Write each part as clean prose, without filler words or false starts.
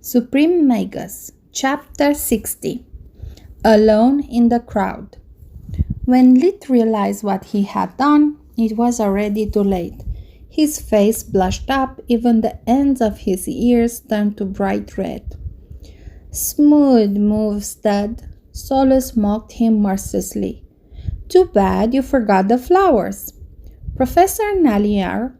Supreme Magus, Chapter 60. Alone in the Crowd. When Lit realized what he had done, it was already too late. His face blushed up, even the ends of his ears turned to bright red. "Smooth move, stud," Solus mocked him mercilessly. "Too bad you forgot the flowers." Professor Naliar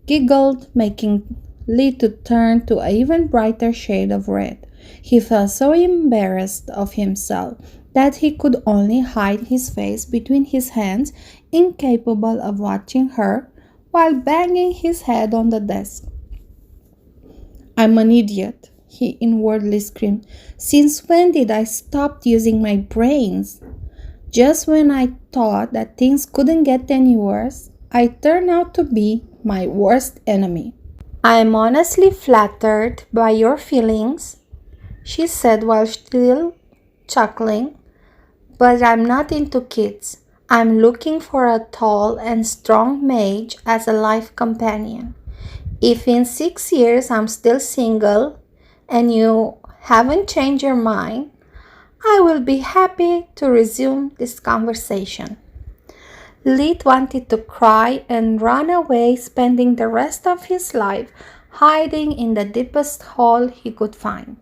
giggled, making Lit to turn to an even brighter shade of red. He felt so embarrassed of himself that he could only hide his face between his hands, incapable of watching her, while banging his head on the desk. "I'm an idiot," he inwardly screamed. "Since when did I stop using my brains? Just when I thought that things couldn't get any worse, I turned out to be my worst enemy." "I'm honestly flattered by your feelings," she said while still chuckling, "but I'm not into kids. I'm looking for a tall and strong mage as a life companion. If in 6 years I'm still single and you haven't changed your mind, I will be happy to resume this conversation." Lit wanted to cry and run away, spending the rest of his life hiding in the deepest hole he could find.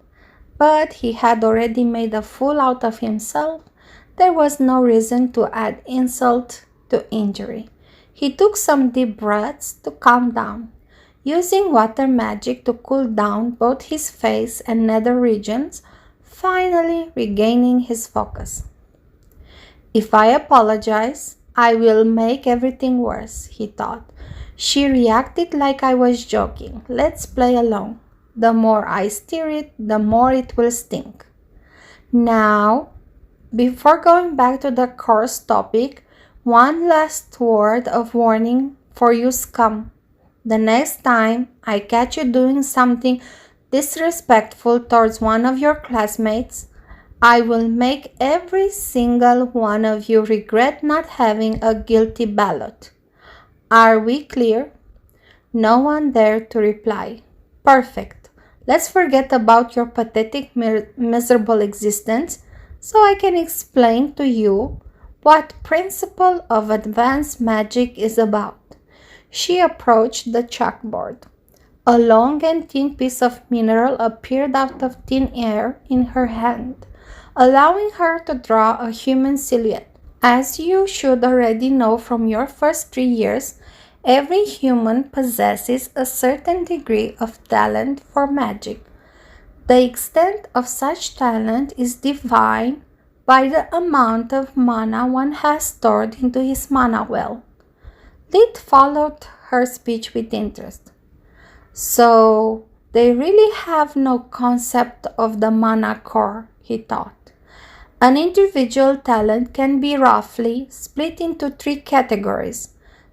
But he had already made a fool out of himself. There was no reason to add insult to injury. He took some deep breaths to calm down, using water magic to cool down both his face and nether regions, finally regaining his focus. "If I apologize, I will make everything worse," he thought. "She reacted like I was joking. Let's play along. The more I stir it, the more it will stink." Now, before going back to the course topic, one last word of warning for you scum. The next time I catch you doing something disrespectful towards one of your classmates, I will make every single one of you regret not having a guilty ballot. Are we clear?" No one dared to reply. "Perfect. Let's forget about your pathetic, miserable existence so I can explain to you what Principle of Advanced Magic is about." She approached the chalkboard. A long and thin piece of mineral appeared out of thin air in her hand, allowing her to draw a human silhouette. As you should already know from your first 3 years, every human possesses a certain degree of talent for magic. The extent of such talent is defined by the amount of mana one has stored into his mana well. Lit followed her speech with interest. "So, they really have no concept of the mana core," he thought. An individual talent can be roughly split into 3 categories.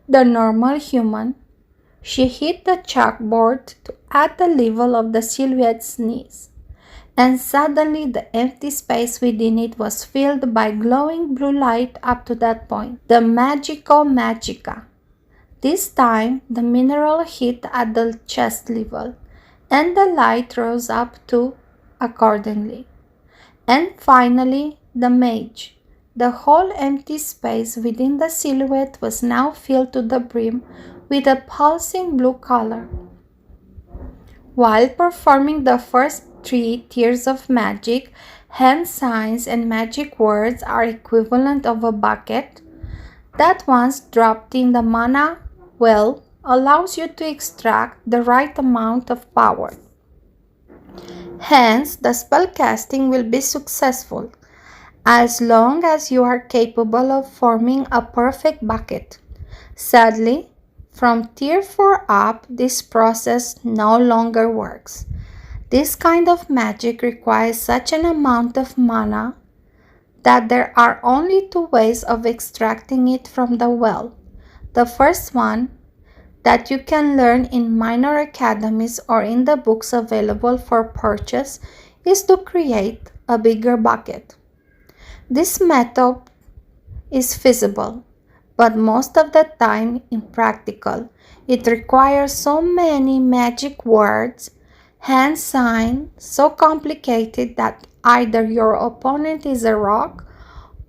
The normal human. She hit the chalkboard to at the level of the silhouette's knees, and suddenly the empty space within it was filled by glowing blue light up to that point. The Magico Magica. This time the mineral hit at the chest level, and the light rose up too accordingly. And finally, the mage. The whole empty space within the silhouette was now filled to the brim with a pulsing blue color. While performing the first 3 tiers of magic, hand signs and magic words are equivalent of a bucket that once dropped in the mana well allows you to extract the right amount of power. Hence, the spell casting will be successful as long as you are capable of forming a perfect bucket. Sadly, from tier 4 up, this process no longer works. This kind of magic requires such an amount of mana that there are only 2 ways of extracting it from the well. The first one, that you can learn in minor academies or in the books available for purchase, is to create a bigger bucket. This method is feasible, but most of the time impractical. It requires so many magic words Hand sign so complicated that either your opponent is a rock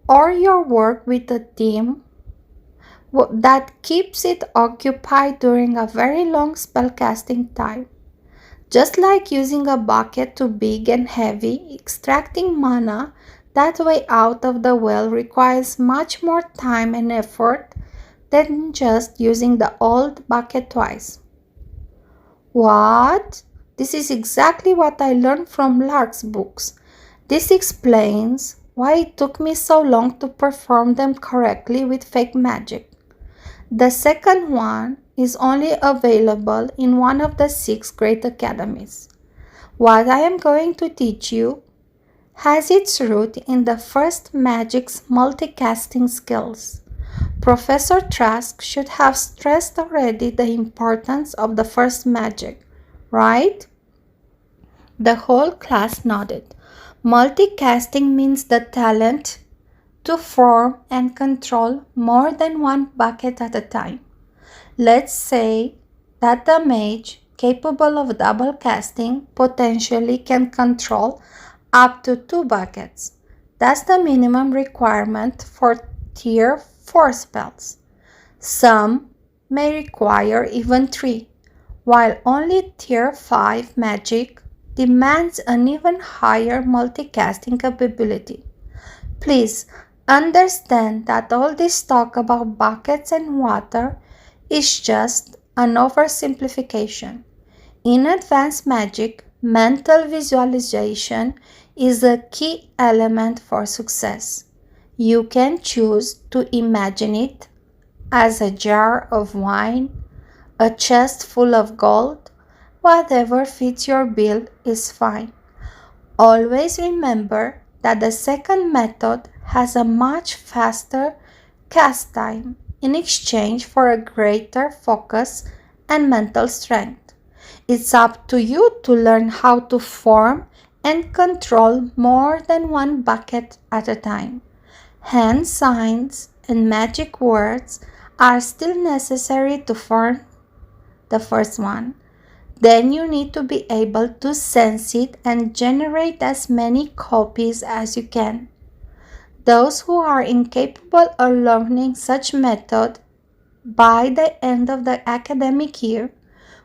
or you work with a team that keeps it occupied during a very long spellcasting time. Just like using a bucket too big and heavy, extracting mana that way out of the well requires much more time and effort than just using the old bucket twice. What? This is exactly what I learned from Lark's books. This explains why it took me so long to perform them correctly with fake magic. The second one is only available in one of the 6 great academies. What I am going to teach you has its root in the first magic's multicasting skills. Professor Trask should have stressed already the importance of the first magic, right? The whole class nodded. Multicasting means the talent to form and control more than one bucket at a time. Let's say that the mage capable of double casting potentially can control up to 2 buckets. That's the minimum requirement for tier 4 spells. Some may require even 3, while only tier 5 magic demands an even higher multicasting capability. Please understand that all this talk about buckets and water is just an oversimplification. In advanced magic, mental visualization is a key element for success. You can choose to imagine it as a jar of wine, a chest full of gold, whatever fits your bill is fine. Always remember that the second method has a much faster cast time in exchange for a greater focus and mental strength. It's up to you to learn how to form and control more than one bucket at a time. Hand signs and magic words are still necessary to form the first one. Then you need to be able to sense it and generate as many copies as you can. Those who are incapable of learning such method by the end of the academic year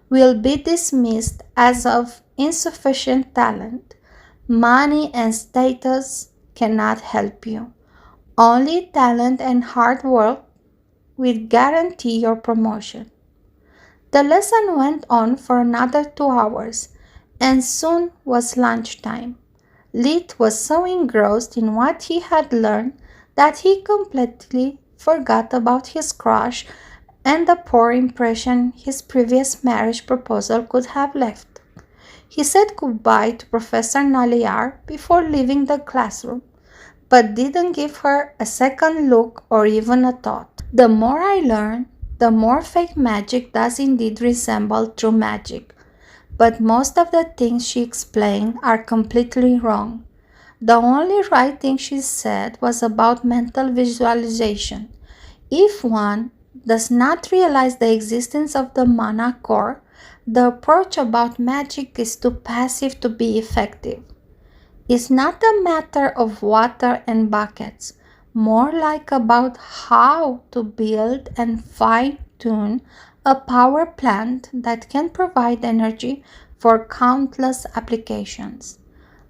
will be dismissed as of insufficient talent. Money and status cannot help you. Only talent and hard work will guarantee your promotion. The lesson went on for another 2 hours, and soon was lunchtime. Leet was so engrossed in what he had learned that he completely forgot about his crush and the poor impression his previous marriage proposal could have left. He said goodbye to Professor Naliar before leaving the classroom, but didn't give her a second look or even a thought. The more I learn, the more fake magic does indeed resemble true magic, but most of the things she explained are completely wrong. The only right thing she said was about mental visualization. If one does not realize the existence of the mana core, the approach about magic is too passive to be effective. It's not a matter of water and buckets, more like about how to build and fine-tune a power plant that can provide energy for countless applications.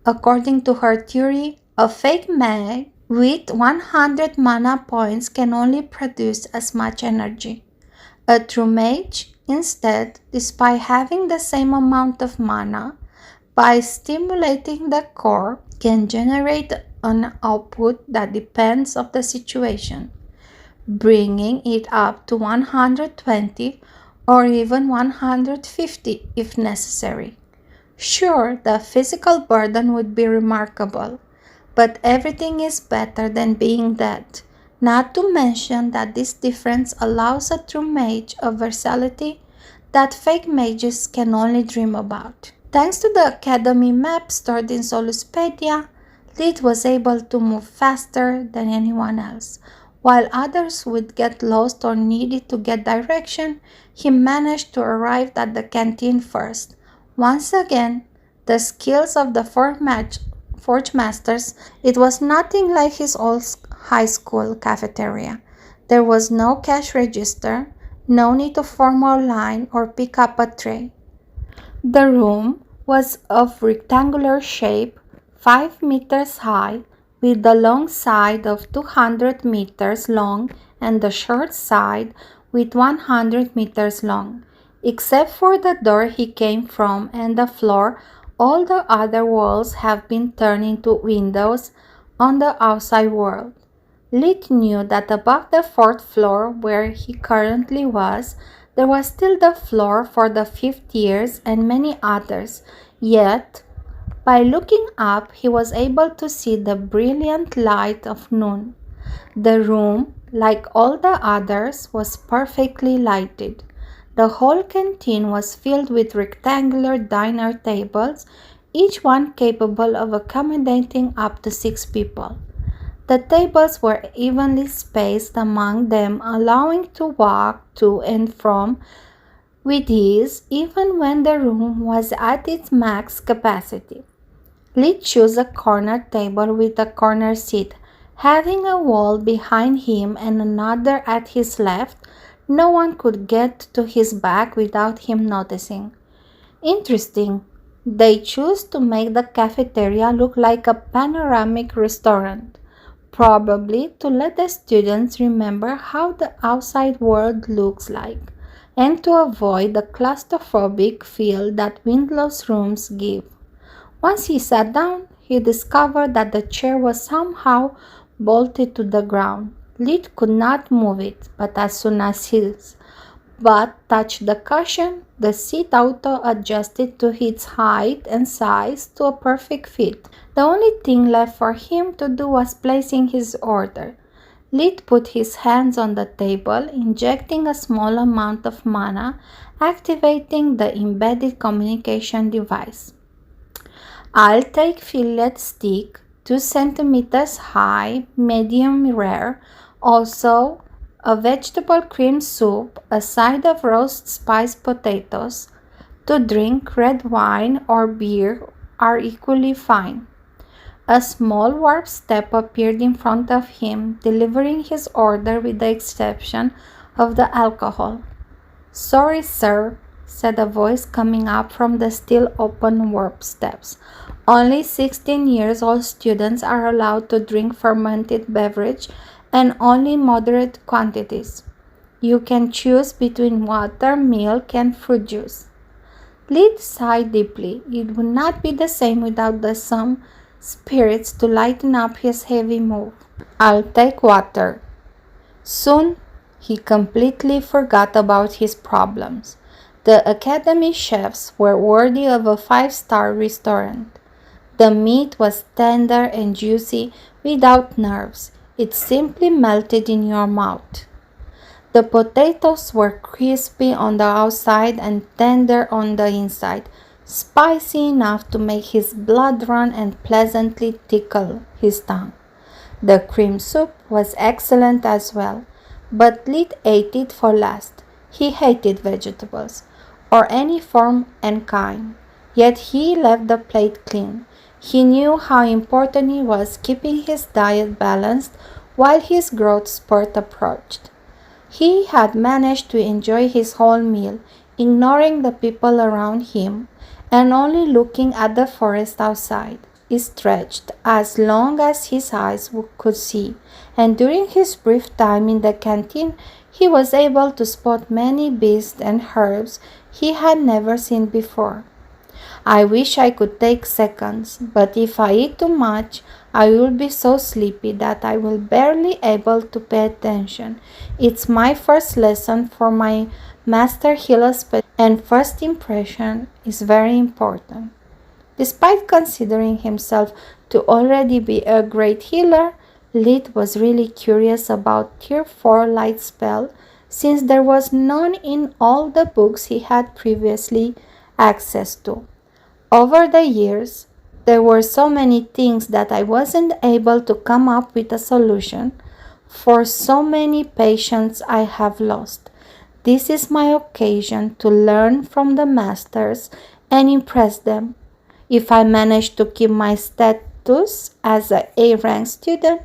According to her theory, a fake mag with 100 mana points can only produce as much energy. A true mage, instead, despite having the same amount of mana, by stimulating the core, can generate an output that depends on the situation, bringing it up to 120 or even 150 if necessary. Sure, the physical burden would be remarkable, but everything is better than being dead. Not to mention that this difference allows a true mage a versatility that fake mages can only dream about. Thanks to the Academy map stored in Soluspedia, Lead was able to move faster than anyone else. While others would get lost or needed to get direction, he managed to arrive at the canteen first. Once again, the skills of the forge masters, it was nothing like his old high school cafeteria. There was no cash register, no need to form a line or pick up a tray. The room was of rectangular shape, 5 meters high, with the long side of 200 meters long and the short side with 100 meters long. Except for the door he came from and the floor, all the other walls have been turned into windows on the outside world. Lit knew that above the fourth floor, where he currently was, there was still the floor for the fifth years and many others. Yet, by looking up, he was able to see the brilliant light of noon. The room, like all the others, was perfectly lighted. The whole canteen was filled with rectangular diner tables, each one capable of accommodating up to 6 people. The tables were evenly spaced among them, allowing to walk to and from with ease, even when the room was at its max capacity. Lee chose a corner table with a corner seat, having a wall behind him and another at his left. No one could get to his back without him noticing. Interesting. They chose to make the cafeteria look like a panoramic restaurant, probably to let the students remember how the outside world looks like, and to avoid the claustrophobic feel that windowless rooms give. Once he sat down, he discovered that the chair was somehow bolted to the ground. Lid could not move it, but as soon as his butt touched the cushion, the seat auto-adjusted to its height and size to a perfect fit. The only thing left for him to do was placing his order. Lid put his hands on the table, injecting a small amount of mana, activating the embedded communication device. I'll take fillet steak, 2 centimeters high, medium rare, also a vegetable cream soup, a side of roast spiced potatoes. To drink, red wine or beer are equally fine. A small warp step appeared in front of him, delivering his order with the exception of the alcohol. "Sorry, sir," said a voice coming up from the still open warp steps. "Only 16 years old students are allowed to drink fermented beverage and only moderate quantities. You can choose between water, milk, and fruit juice." Lid sighed deeply. It would not be the same without some spirits to lighten up his heavy move. "I'll take water." Soon he completely forgot about his problems. The academy chefs were worthy of a 5-star restaurant. The meat was tender and juicy without nerves. It simply melted in your mouth. The potatoes were crispy on the outside and tender on the inside, spicy enough to make his blood run and pleasantly tickle his tongue. The cream soup was excellent as well, but Lid ate it for last. He hated vegetables, or any form and kind, yet he left the plate clean. He knew how important it was keeping his diet balanced while his growth spurt approached. He had managed to enjoy his whole meal, ignoring the people around him and only looking at the forest outside. It stretched as long as his eyes could see, and during his brief time in the canteen, he was able to spot many beasts and herbs he had never seen before. "I wish I could take seconds, but if I eat too much, I will be so sleepy that I will barely able to pay attention. It's my first lesson for my master healer, and first impression is very important." Despite considering himself to already be a great healer, Lid was really curious about Tier 4 light spell, since there was none in all the books he had previously access to. "Over the years, there were so many things that I wasn't able to come up with a solution for. So many patients I have lost. This is my occasion to learn from the masters and impress them. If I manage to keep my status as an A rank student,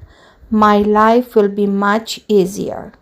my life will be much easier.